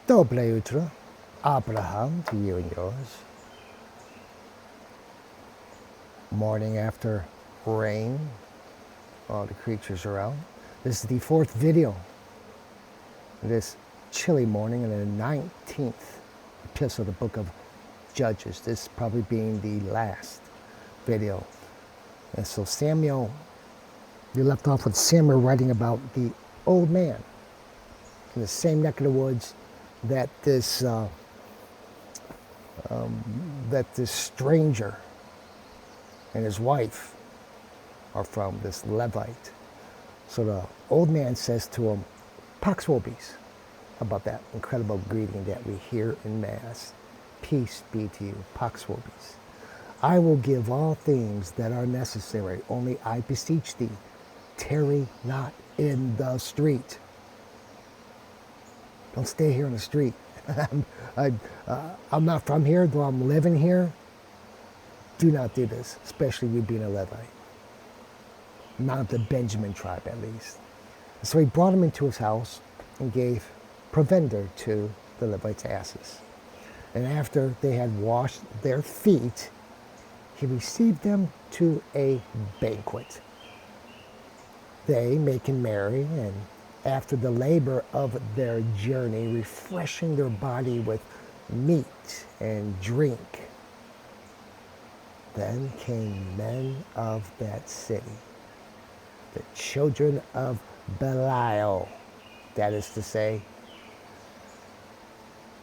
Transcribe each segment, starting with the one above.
Dobre jutro, Abraham, to you and yours. Morning after rain, all the creatures around. This is the fourth video this chilly morning in the 19th epistle of the book of Judges. This probably being the last video. And so Samuel, you left off with Samuel writing about the old man in the same neck of the woods that this stranger and his wife are from, this Levite. So the old man says to him, Pax vobis, about that incredible greeting that we hear in Mass. Peace be to you, Pax vobis. I will give all things that are necessary, only I beseech thee, tarry not in the street. Don't stay here in the street. I'm not from here, though I'm living here. Do not do this, especially you being a Levite. Not of the Benjamin tribe, at least. So he brought him into his house and gave provender to the Levites' asses. And after they had washed their feet, he received them to a banquet. They, making merry, and after the labor of their journey, refreshing their body with meat and drink. Then came men of that city, the children of Belial, that is to say,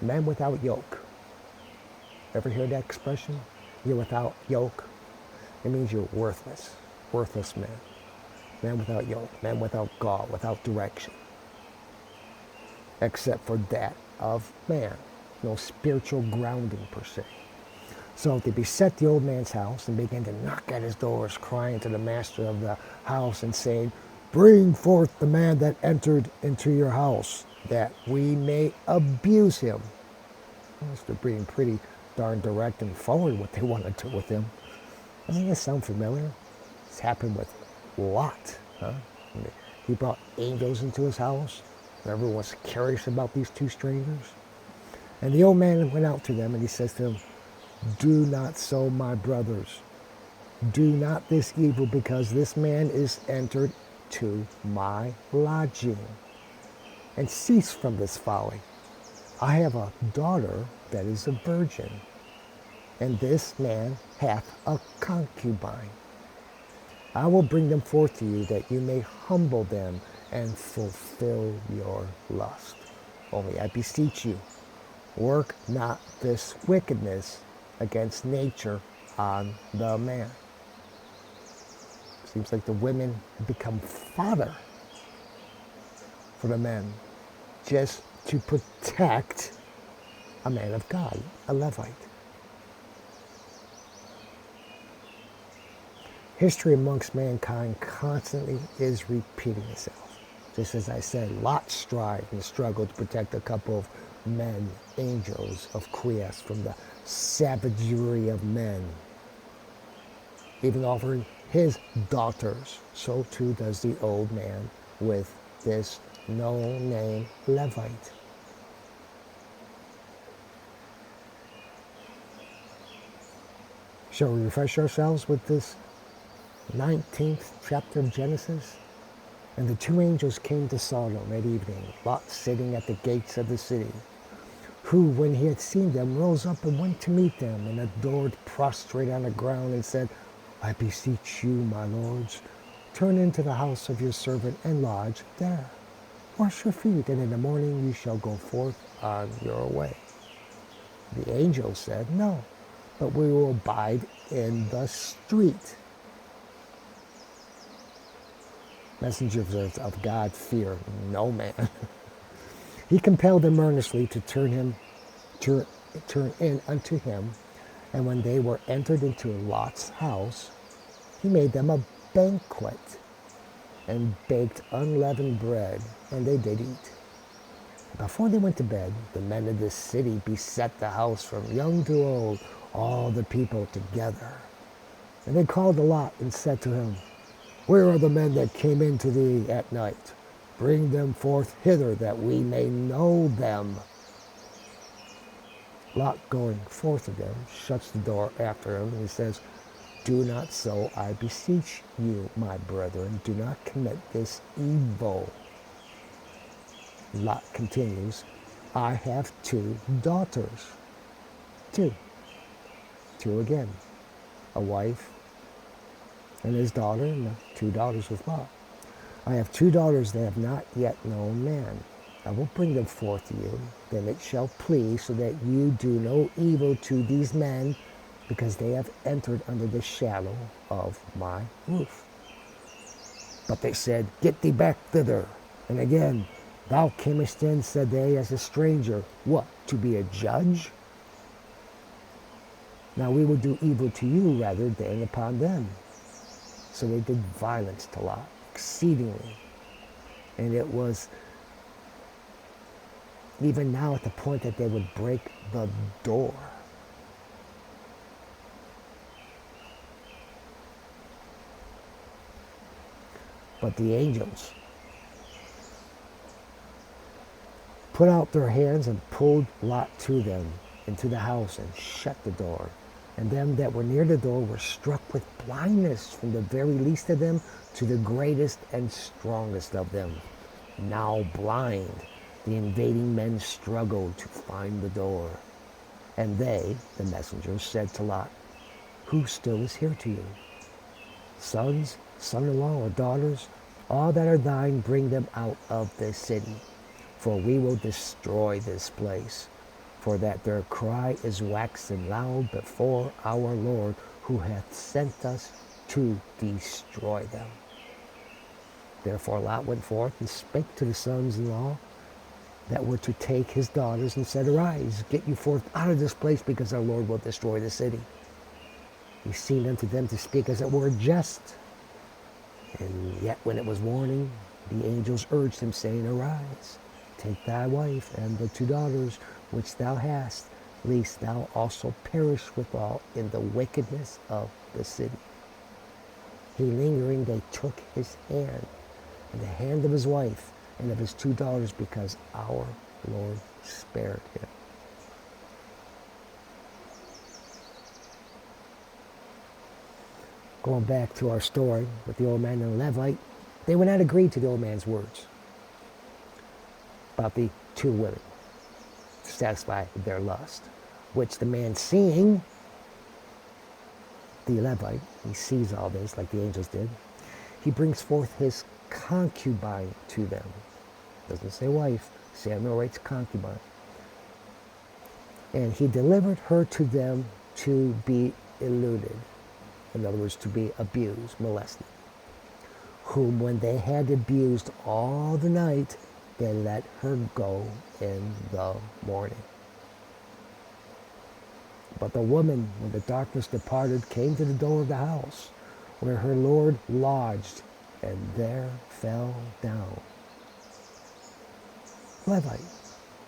men without yoke. Ever hear that expression? You're without yoke. It means you're worthless, worthless men. Men without yoke, men without God, without direction. Except for that of man. No spiritual grounding per se. So they beset the old man's house and began to knock at his doors, crying to the master of the house and saying, bring forth the man that entered into your house, that we may abuse him. They're being pretty darn direct and forward what they want to do with him. Doesn't this sound familiar? It's happened with Lot. Huh? He brought angels into his house. Everyone was curious about these two strangers. And the old man went out to them and he says to them, do not so, my brothers. Do not this evil, because this man is entered to my lodging. And cease from this folly. I have a daughter that is a virgin, and this man hath a concubine. I will bring them forth to you, that you may humble them and fulfill your lust. Only I beseech you, work not this wickedness against nature on the man. Seems like the women become fodder for the men, just to protect a man of God, a Levite. History amongst mankind constantly is repeating itself. Just as I said, Lot strived and struggled to protect a couple of men, angels of Quies, from the savagery of men, even offering his daughters. So too does the old man with this no-name Levite. Shall we refresh ourselves with this 19th chapter of Genesis? And the two angels came to Sodom at evening, Lot sitting at the gates of the city, who, when he had seen them, rose up and went to meet them, and adored prostrate on the ground, and said, I beseech you, my lords, turn into the house of your servant and lodge there. Wash your feet, and in the morning you shall go forth on your way. The angel said, no, but we will abide in the street. Messengers of God fear no man. He compelled them earnestly to turn in unto him, and when they were entered into Lot's house, he made them a banquet, and baked unleavened bread, and they did eat. Before they went to bed, the men of the city beset the house from young to old, all the people together. And they called to Lot and said to him, where are the men that came in to thee at night? Bring them forth hither, that we may know them. Lot going forth of them shuts the door after him, and he says, do not so, I beseech you, my brethren, do not commit this evil. Lot continues, I have 2 daughters. 2. 2 again. A wife and his daughter, and 2 daughters with Lot. I have 2 daughters that have not yet known man. I will bring them forth to you, then it shall please, so that you do no evil to these men, because they have entered under the shadow of my roof. But they said, get thee back thither. And again, thou camest in, said they, as a stranger. What, to be a judge? Now we will do evil to you rather than upon them. So they did violence to Lot, exceedingly. And it was even now at the point that they would break the door. But the angels put out their hands and pulled Lot to them into the house and shut the door. And them that were near the door were struck with blindness, from the very least of them to the greatest and strongest of them. Now blind, the invading men struggled to find the door. And they, the messengers, said to Lot, who still is here to you? Sons, son-in-law, or daughters, all that are thine, bring them out of this city, for we will destroy this place, for that their cry is waxen loud before our Lord, who hath sent us to destroy them. Therefore Lot went forth and spake to the sons-in-law that were to take his daughters, and said, arise, get you forth out of this place, because our Lord will destroy the city. He seemed unto them to speak as it were a jest. And yet when it was morning, the angels urged him, saying, arise, take thy wife and the 2 daughters which thou hast, lest thou also perish withal in the wickedness of the city. He lingering, they took his hand, and the hand of his wife, and of his 2 daughters, because our Lord spared him. Going back to our story with the old man and the Levite, they would not agree to the old man's words about the 2 women to satisfy their lust, which the man, seeing, the Levite, he sees all this like the angels did, he brings forth his concubine to them. Doesn't say wife, Samuel writes concubine. And he delivered her to them to be eluded. In other words, to be abused, molested. Whom when they had abused all the night, they let her go in the morning. But the woman, when the darkness departed, came to the door of the house, where her Lord lodged, and there fell down. Levite,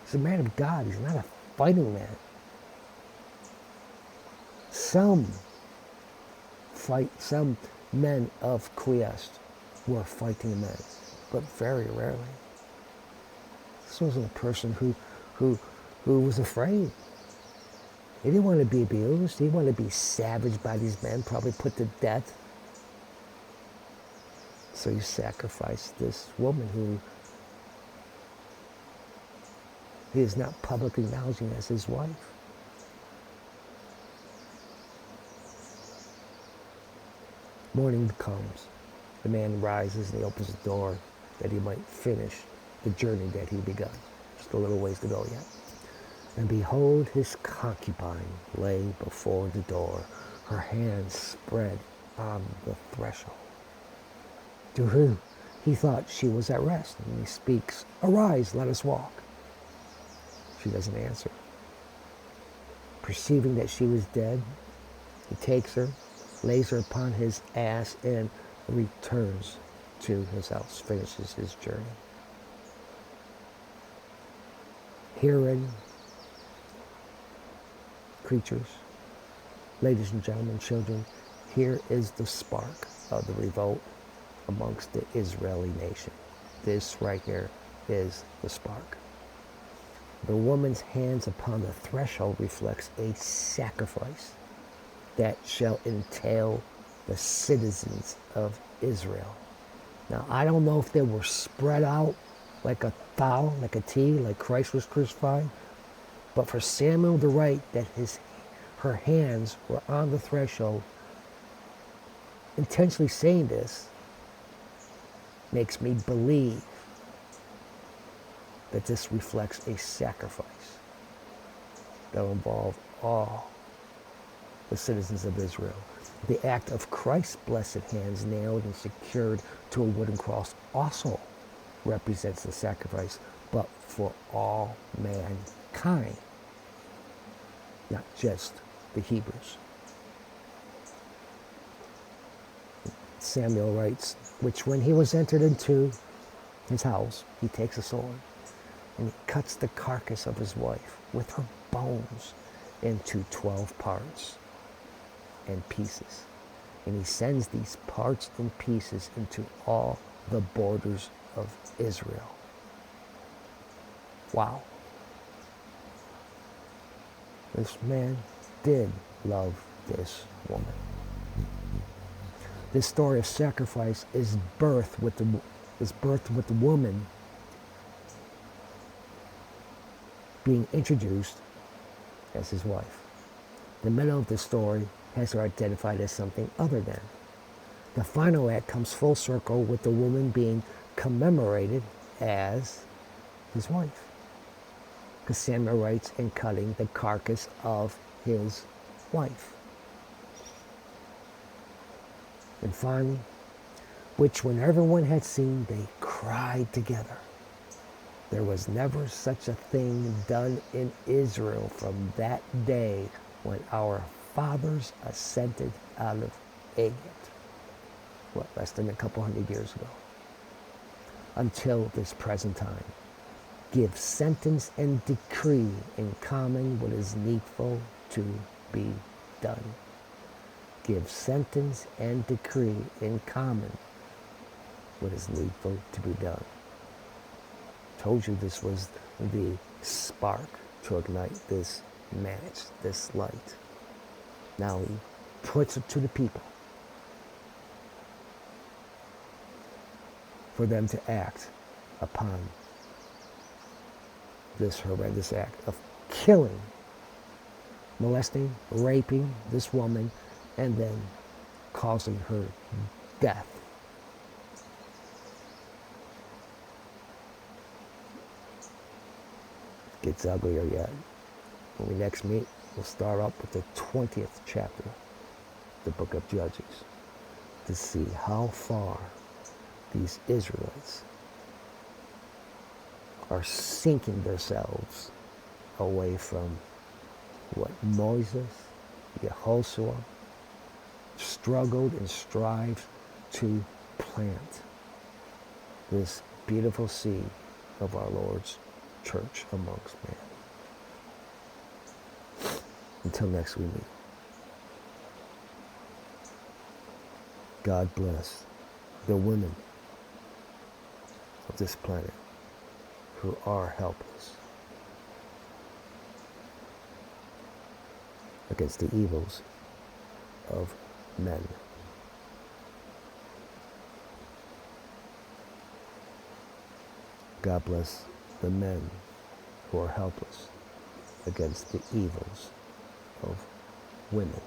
he's a man of God, he's not a fighting man. Some men of Quiest were fighting men, but very rarely. This wasn't a person who was afraid. He didn't want to be abused. He didn't want to be savaged by these men, probably put to death. So he sacrificed this woman who he is not publicly acknowledging as his wife. Morning comes. The man rises and he opens the door that he might finish the journey that he begun. Just a little ways to go yet. And behold, his concubine lay before the door, her hands spread on the threshold. To whom he thought she was at rest, and he speaks, arise, let us walk. She doesn't answer. Perceiving that she was dead, he takes her, lays her upon his ass, and returns to his house, finishes his journey. Herein, creatures, ladies and gentlemen, children, here is the spark of the revolt amongst the Israeli nation. This right here is the spark. The woman's hands upon the threshold reflects a sacrifice that shall entail the citizens of Israel. Now, I don't know if they were spread out like a thou, like a T, like Christ was crucified, but for Samuel to write that her hands were on the threshold, intentionally saying this, makes me believe that this reflects a sacrifice that will involve all the citizens of Israel. The act of Christ's blessed hands nailed and secured to a wooden cross also represents the sacrifice, but for all mankind, not just the Hebrews. Samuel writes, which when he was entered into his house, he takes a sword and he cuts the carcass of his wife with her bones into 12 parts and pieces. And he sends these parts and pieces into all the borders of Israel. Wow. This man did love this woman. This story of sacrifice is birthed with the woman being introduced as his wife. The middle of the story has her identified as something other than. The final act comes full circle with the woman being commemorated as his wife. Because Samuel writes in cutting the carcass of his wife. And finally, which when everyone had seen, they cried together. There was never such a thing done in Israel from that day when our fathers ascended out of Egypt. What, less than a couple hundred years ago? Until this present time. Give sentence and decree in common what is needful to be done. Give sentence and decree in common what is needful to be done. Told you this was the spark to ignite this match, this light. Now he puts it to the people for them to act upon this horrendous act of killing, molesting, raping this woman, and then causing her death. Gets uglier yet. When we next meet, we'll start up with the 20th chapter, the book of Judges, to see how far these Israelites are sinking themselves away from what Moses, Yehoshua, struggled and strived to plant, this beautiful seed of our Lord's church amongst men. Until next we meet. God bless the women of this planet who are helpless against the evils of men. God bless the men who are helpless against the evils of women.